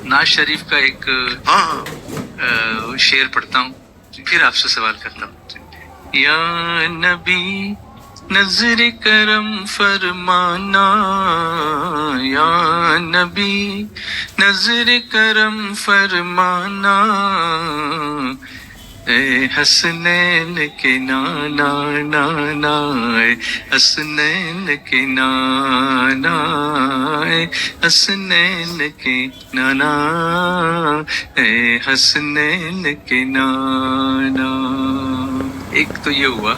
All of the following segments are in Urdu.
ناز شریف کا ایک شعر پڑھتا ہوں، پھر آپ سے سوال کرتا ہوں. یا نبی نظر کرم فرمانا، یا نبی نظر کرم فرمانا، اے حسنین کے نانا نانا، اے حسنین کے نانا، اے حسنین کے نانا، اے حسنین کے نانا. ایک تو یہ ہوا،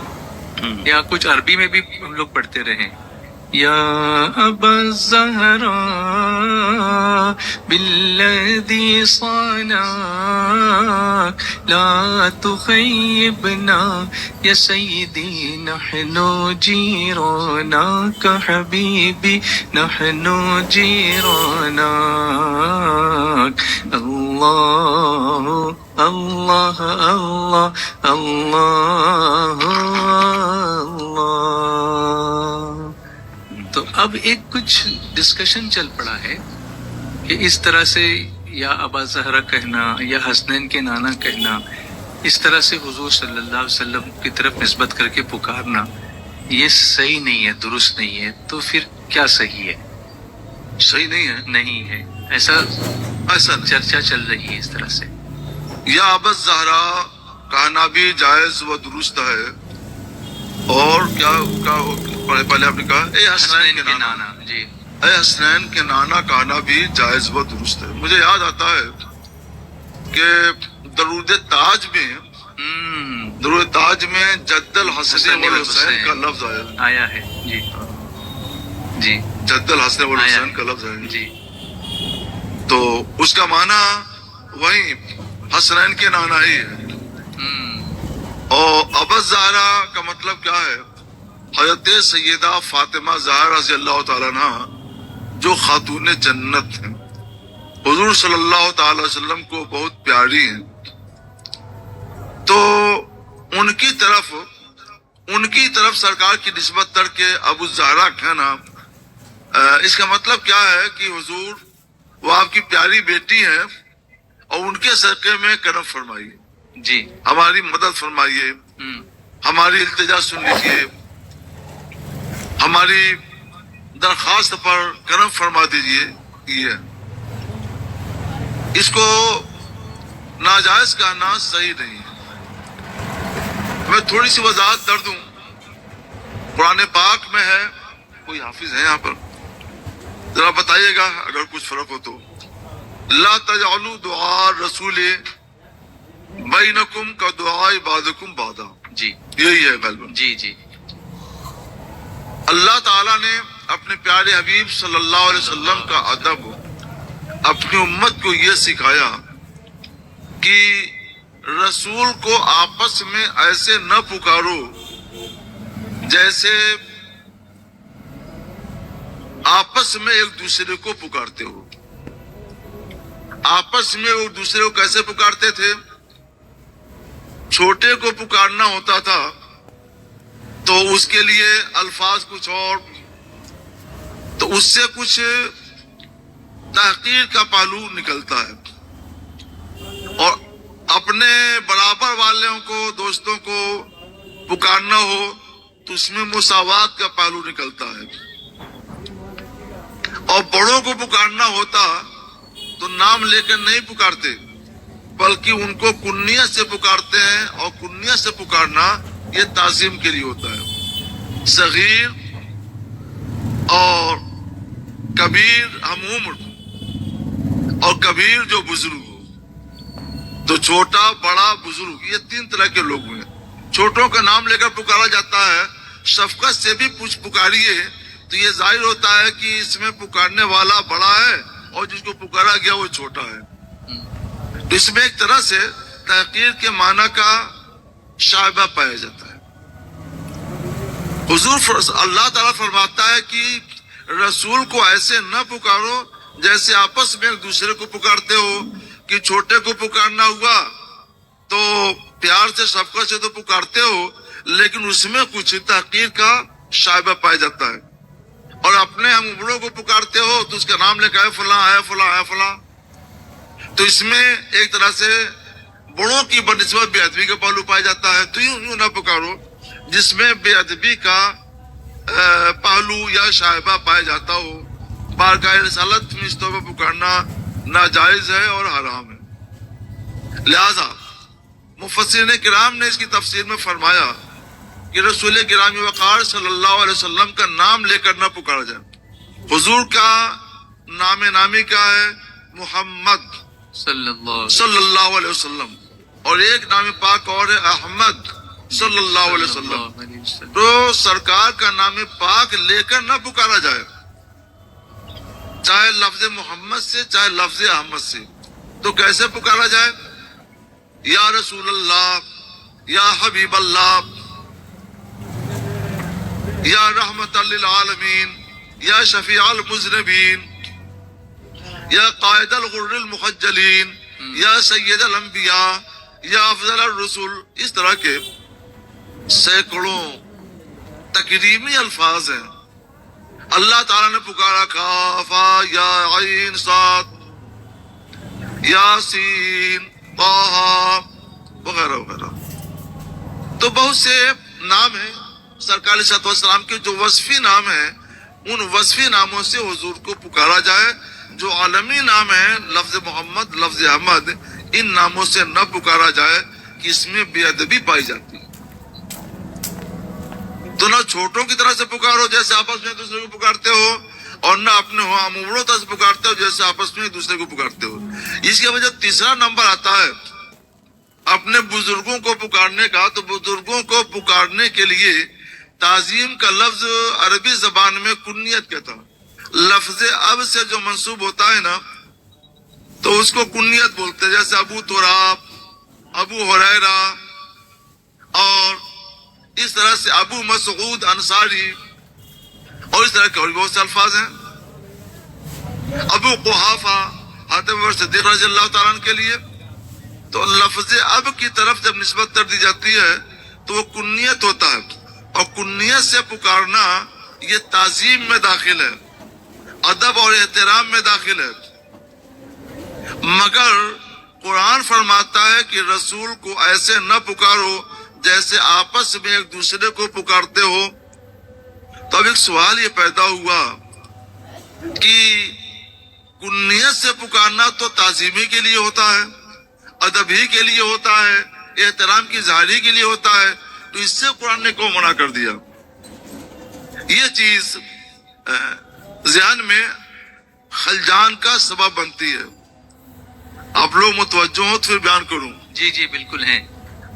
یا کچھ عربی میں بھی ہم لوگ پڑھتے رہے. یا ابا الزہراء بالذی صانعک لا تخیبنا یا سیدی نحن جیرانک حبیبی نحن جیرانک. اللہ اللہ اللہ اللہ اللہ. تو اب ایک کچھ ڈسکشن چل پڑا ہے کہ اس طرح سے یا ابا زہرا کہنا یا حسنین کے نانا کہنا، اس طرح سے حضور صلی اللہ علیہ وسلم کی طرف نسبت کر کے پکارنا، یہ صحیح نہیں ہے، درست نہیں ہے. تو پھر کیا صحیح ہے؟ صحیح نہیں ہے، نہیں ہے، ایسا نہیں. چرچا چل رہی ہے اس طرح سے. یا ابا زہرا کہنا بھی جائز و درست ہے. اور کیا پہلے آپ نے کہا اے حسنین کے نانا، جی اے حسنین کے نانا کہنا بھی جائز و درست ہے. مجھے یاد آتا ہے کہ درود تاج میں جد الحسن والحسین کا لفظ آیا ہے. جی جی جد الحسن والحسین کا لفظ ہے. جی تو اس کا معنی وہی حسنین کے نانا ہی ہے. اور ابا زہرا کا مطلب کیا ہے؟ حضرت سیدہ فاطمہ زہرا رضی اللہ تعالیٰ عنہ جو خاتون جنت ہیں، حضور صلی اللہ تعالی وسلم کو بہت پیاری ہیں. تو ان کی طرف سرکار کی نسبت کر کے ابو زہرا کہنا، اس کا مطلب کیا ہے کہ حضور وہ آپ کی پیاری بیٹی ہیں اور ان کے صدقے میں کرم فرمائیے، جی ہماری مدد فرمائیے، ہماری التجا سن لیجیے، ہماری درخواست پر کرم فرما دیجیے. یہ اس کو ناجائز کہنا صحیح نہیں ہے. میں تھوڑی سی وضاحت کر دوں. قرآن پاک میں ہے، کوئی حافظ ہے یہاں پر؟ ذرا بتائیے گا اگر کچھ فرق ہو تو. لا تجعلوا دعاء الرسول بینکم کا دعاء بعضکم بعضا. جی یہی ہے غالباً. جی جی اللہ تعالیٰ نے اپنے پیارے حبیب صلی اللہ علیہ وسلم کا ادب اپنی امت کو یہ سکھایا کہ رسول کو آپس میں ایسے نہ پکارو جیسے آپس میں ایک دوسرے کو پکارتے ہو. آپس میں ایک دوسرے کو کیسے پکارتے تھے؟ چھوٹے کو پکارنا ہوتا تھا تو اس کے لیے الفاظ کچھ اور، تو اس سے کچھ تحقیر کا پہلو نکلتا ہے. اور اپنے برابر والوں کو، دوستوں کو پکارنا ہو تو اس میں مساوات کا پہلو نکلتا ہے. اور بڑوں کو پکارنا ہوتا تو نام لے کر نہیں پکارتے بلکہ ان کو کنیت سے پکارتے ہیں. اور کنیت سے پکارنا یہ تعظیم کے لیے ہوتا ہے. صغیر اور کبیر ہم عمر اور کبیر جو بزرگ ہو، تو چھوٹا، بڑا، بزرگ، یہ تین طرح کے لوگ ہیں. چھوٹوں کا نام لے کر پکارا جاتا ہے. شفقت سے بھی پکاریے تو یہ ظاہر ہوتا ہے کہ اس میں پکارنے والا بڑا ہے اور جس کو پکارا گیا وہ چھوٹا ہے. تو اس میں ایک طرح سے تحقیر کے معنی کا شائبہ پایا جاتا ہے. حضور اللہ تعالیٰ فرماتا ہے کہ رسول کو ایسے نہ پکارو جیسے آپس میں ایک دوسرے کو پکارتے ہو. کہ چھوٹے کو پکارنا ہوا تو پیار سے، شفقت سے تو پکارتے ہو، لیکن اس میں کچھ تحقیر کا شائبہ پایا جاتا ہے. اور اپنے ہم عمروں کو پکارتے ہو تو اس کا نام لے کے اے فلاں اے فلاں اے فلاں، تو اس میں ایک طرح سے بڑوں کی بنسبت بے ادبی کا پہلو پایا جاتا ہے. تو یوں نہ پکارو جس میں بے ادبی کا پہلو یا شائبہ پایا جاتا ہو. بارگاہ رسالت میں اس طور پر پکارنا ناجائز ہے اور حرام ہے. لہذا مفسرین کرام نے اس کی تفسیر میں فرمایا کہ رسول گرامی وقار صلی اللہ علیہ وسلم کا نام لے کر نہ پکارا جائے. حضور کا نام نامی کا ہے محمد صلی اللہ علیہ وسلم, اور ایک نام پاک اور ہے احمد صلی اللہ علیہ وسلم. تو سرکار کا نام پاک لے کر نہ پکارا جائے, چاہے لفظ محمد سے چاہے لفظ احمد سے. تو کیسے پکارا جائے؟ یا رسول اللہ, یا حبیب اللہ, یا رحمت للعالمین, یا شفیع المذنبین, یا قائد الغر المحجلین, یا سید الانبیاء, یا افضل الرسول. اس طرح کے سینکڑوں تکریمی الفاظ ہیں. اللہ تعالیٰ نے پکارا کافا یا عین صاد یاسین طہ وغیرہ وغیرہ. تو بہت سے نام ہیں سرکار علیہ السلام کے جو وصفی نام ہیں, ان وصفی ناموں سے حضور کو پکارا جائے. جو عالمی نام ہیں لفظ محمد, لفظ احمد, ان ناموں سے نہ پکارا جائے کہ اس میں بے ادبی پائی جاتی ہے. تو نہ چھوٹوں کی طرح سے پکارو جیسے آپس میں دوسرے کو پکارتے ہو, اور نہ اپنے اموروں طرح سے پکارتے ہو جیسے آپس میں دوسرے کو پکارتے ہو. اس کی وجہ تیسرا نمبر آتا ہے اپنے بزرگوں کو پکارنے کا. تو بزرگوں کو پکارنے کے لیے تعظیم کا لفظ عربی زبان میں کنیت کہتا. لفظ اب سے جو منسوب ہوتا ہے نا تو اس کو کنیت بولتے ہیں, جیسے ابو تراب, ابو ہریرہ, اور اس طرح سے ابو مسعود انصاری, اور اس طرح کے اور بہت سے الفاظ ہیں. ابو قحافہ حضرت ابوبکر صدیق رضی اللہ تعالیٰ عنہ کے لیے. تو لفظ اب کی طرف جب نسبت کر دی جاتی ہے تو وہ کنیت ہوتا ہے, اور کنیت سے پکارنا یہ تعظیم میں داخل ہے, ادب اور احترام میں داخل ہے. مگر قرآن فرماتا ہے کہ رسول کو ایسے نہ پکارو جیسے آپس میں ایک دوسرے کو پکارتے ہو. تو اب ایک سوال یہ پیدا ہوا کہ کنیت سے پکارنا تو تعظیمی کے لیے ہوتا ہے, ادب ہی کے لیے ہوتا ہے, احترام کی ظاہری کے لیے ہوتا ہے, تو اس سے قرآن نے کیوں منع کر دیا؟ یہ چیز ذہن میں خلجان کا سبب بنتی ہے. آپ لوگ متوجہ ہو تو پھر بیان کروں. جی جی بالکل ہیں.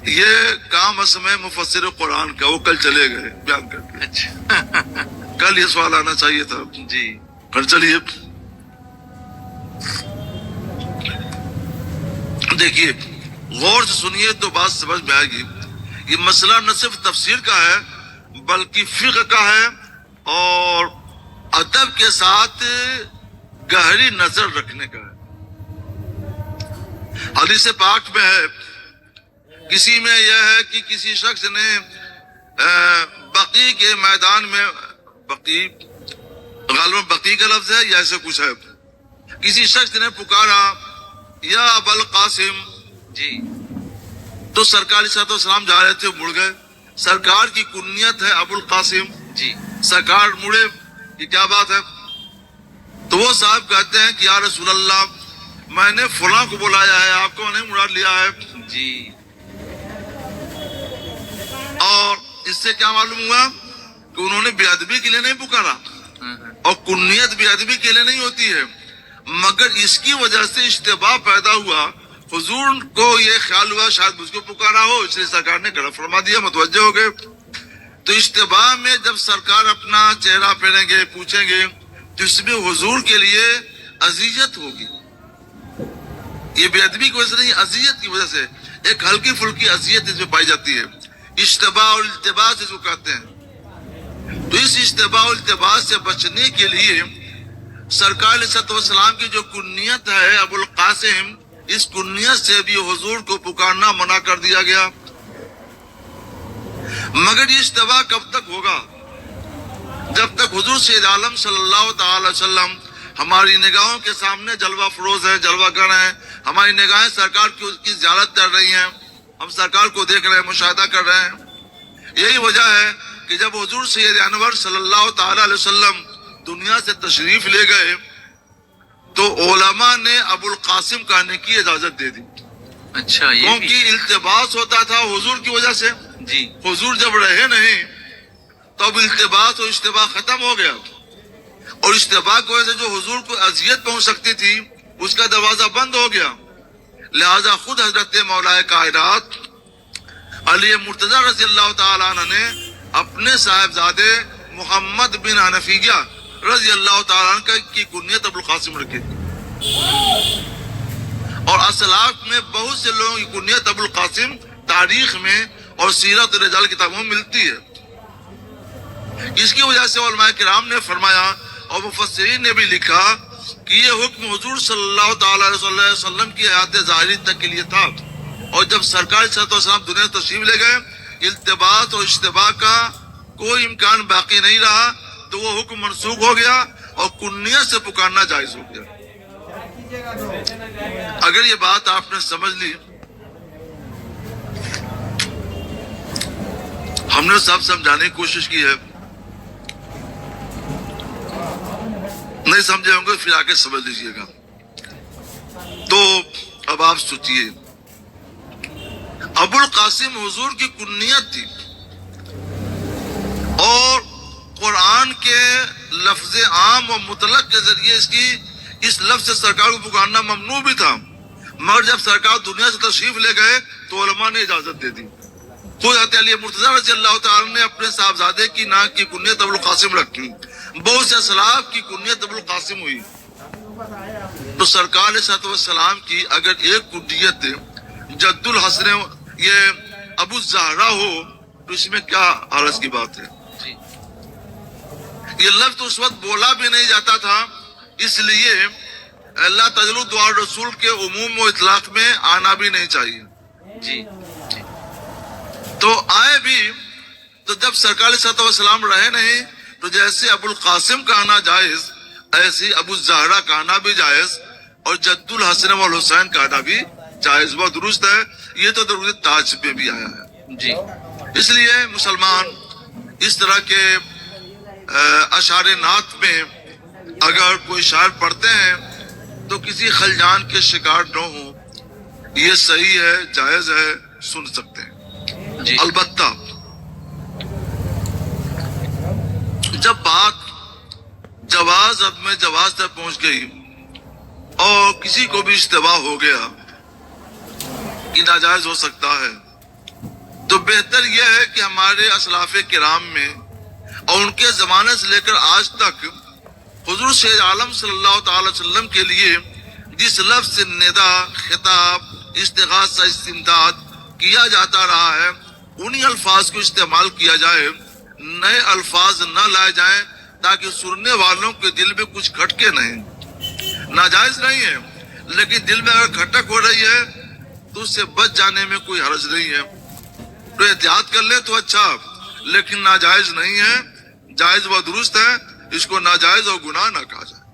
یہ کام اسمے مفسر قرآن کا, وہ کل چلے گئے بیان کر کے. اچھا کل یہ سوال آنا چاہیے تھا. جی کل چلیے دیکھیے, غور سے سنیے تو بات سمجھ میں آئے گی. یہ مسئلہ نہ صرف تفسیر کا ہے بلکہ فقہ کا ہے, اور ادب کے ساتھ گہری نظر رکھنے کا ہے. حدیث پاک میں ہے, کسی میں یہ ہے کہ کسی شخص نے بقیع کے میدان میں, بقیع غالباً بقیع کا لفظ ہے یا ایسے کچھ ہے, کسی شخص نے پکارا یا ابو القاسم. جی تو سرکار علیہ السلام جا رہے تھے, مڑ گئے. سرکار کی کنیت ہے ابو القاسم. جی سرکار مڑے, یہ کیا بات ہے؟ تو وہ صاحب کہتے ہیں کہ یا رسول اللہ, میں نے فلاں کو بلایا ہے, آپ کو نہیں مراد لیا ہے. جی اور اس سے کیا معلوم ہوا کہ انہوں نے بے ادبی کے لیے نہیں پکارا, اور کنیت بے ادبی کے لیے نہیں ہوتی ہے, مگر اس کی وجہ سے اشتباہ پیدا ہوا. حضور کو یہ خیال ہوا شاید مجھ کو پکارا ہو, اس لیے سرکار نے گلا فرما دیا, متوجہ ہو گئے. تو اشتباہ میں جب سرکار اپنا چہرہ پھیریں گے, پوچھیں گے, تو اس میں حضور کے لیے اذیت ہوگی. یہ بے ادبی کی وجہ سے نہیں, اذیت کی وجہ سے ایک ہلکی پھلکی اذیت اس میں پائی جاتی ہے. اشتباہ اور التباس اس کو کہتے ہیں. تو اس اشتباہ اور التباس سے بچنے کے لیے سرکار علیہ السلام کی جو کنیت ہے ابو القاسم, اس کنیت سے بھی حضور کو پکارنا منع کر دیا گیا. مگر یہ اشتباہ کب تک ہوگا؟ جب تک حضور سید عالم صلی اللہ تعالی وسلم ہماری نگاہوں کے سامنے جلوہ فروز ہیں، جلوہ گر ہیں، ہماری نگاہیں سرکار کی زیارت کر رہی ہیں، ہم سرکار کو دیکھ رہے ہیں، مشاہدہ کر رہے ہیں. یہی وجہ ہے کہ جب حضور سید انور صلی اللہ تعالی علیہ وسلم دنیا سے تشریف لے گئے تو علماء نے ابو القاسم کہنے کی اجازت دے دی، اچھا یہ بھی کیونکہ التباس ہوتا تھا حضور کی وجہ سے. جی حضور جب رہے نہیں تو اب التباس اور اشتباہ ختم ہو گیا، اور اشتباہ کی وجہ سے جو حضور کو اذیت پہنچ سکتی تھی اس کا دروازہ بند ہو گیا. لہذا خود حضرت مولا کائنات علی مرتضی رضی اللہ تعالیٰ عنہ نے اپنے صاحبزادے محمد بن حنفیہ رضی اللہ تعالیٰ عنہ کی کنیت ابو القاسم رکھی. اور اسلاف میں بہت سے لوگوں کی کنیت ابو القاسم تاریخ میں اور سیرت رجال کتابوں میں ملتی ہے. اس کی وجہ سے علماء کرام نے فرمایا اور مفسرین نے بھی لکھا کہ یہ حکم حضور صلی اللہ تعالی علیہ وسلم کی حیات ظاہری تک کے لیے تھا، اور جب سرکار صلی اللہ علیہ وسلم دنیا سے تشریف لے گئے التباس اور اشتباہ کا کوئی امکان باقی نہیں رہا تو وہ حکم منسوخ ہو گیا اور کنیت سے پکارنا جائز ہو گیا. اگر یہ بات آپ نے سمجھ لی، ہم نے سب سمجھانے کی کوشش کی ہے، نہیں سمجھے ہوں گے پھر آگے سمجھ لیجئے گا. تو اب آپ سوچئے، ابو القاسم حضور کی کنیت تھی اور قرآن کے لفظ عام و مطلق کے ذریعے اس لفظ سے سرکار کو پکارنا ممنوع بھی تھا، مگر جب سرکار دنیا سے تشریف لے گئے تو علماء نے اجازت دے دی. خود حضرت علی مرتضی رضی اللہ تعالیٰ نے اپنے صاحبزادے کی نام کی کنیت ابو القاسم رکھی، بہت سے اسلاف کی کنیت ابو القاسم ہوئی. تو سرکار علیہ السلام کی اگر ایک کنیت جد الحسن یہ ابو الزہرا ہو تو اس میں کیا حرج کی بات ہے. جی یہ لفظ اس وقت بولا بھی نہیں جاتا تھا، اس لیے اللہ تجلو دعا رسول کے عموم و اطلاق میں آنا بھی نہیں چاہیے. جی تو آئے بھی تو جب سرکار علیہ السلام رہے نہیں تو جیسے ابو القاسم کہنا جائز ایسے ابو الزہرا کہنا بھی جائز اور جد الحسن والحسین کہنا بھی جائز. وہ درست ہے، یہ تو درست تاج میں بھی آیا ہے. جی اس لیے مسلمان اس طرح کے اشعار نعت میں اگر کوئی شاعر پڑھتے ہیں تو کسی خلجان کے شکار نہ ہو، یہ صحیح ہے، جائز ہے، سن سکتے ہیں. جی البتہ جب بات جواز عدم جواز تک پہنچ گئی اور کسی کو بھی اشتباہ ہو گیا کہ ناجائز ہو سکتا ہے تو بہتر یہ ہے کہ ہمارے اسلاف کرام میں اور ان کے زمانے سے لے کر آج تک حضور شیر عالم صلی اللہ تعالی وسلم کے لیے جس لفظ سے ندا، خطاب، استغاثہ، استمداد کیا جاتا رہا ہے انہی الفاظ کو استعمال کیا جائے، نئے الفاظ نہ لائے جائیں تاکہ سننے والوں کے دل میں کچھ کھٹکے نہیں. ناجائز نہیں ہے لیکن دل میں اگر کھٹک ہو رہی ہے تو اس سے بچ جانے میں کوئی حرج نہیں ہے. تو احتیاط کر لیں تو اچھا، لیکن ناجائز نہیں ہے، جائز و درست ہے، اس کو ناجائز اور گناہ نہ کہا جائے.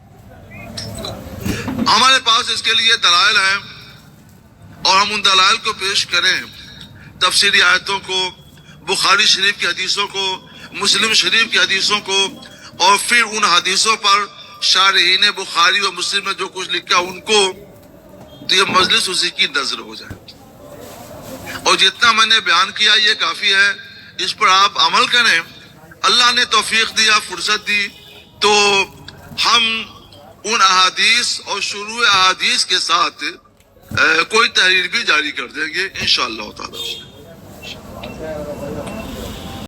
ہمارے پاس اس کے لیے دلائل ہیں اور ہم ان دلائل کو پیش کریں، تفسیری آیتوں کو، بخاری شریف کی حدیثوں کو، مسلم شریف کی حدیثوں کو، اور پھر ان حدیثوں پر شارحین بخاری و مسلم نے جو کچھ لکھا ان کو، تو یہ مجلس اسی کی نظر ہو جائے. اور جتنا میں نے بیان کیا یہ کافی ہے، اس پر آپ عمل کریں. اللہ نے توفیق دیا، فرصت دی تو ہم ان احادیث اور شروع احادیث کے ساتھ کوئی تحریر بھی جاری کر دیں گے انشاءاللہ تعالی.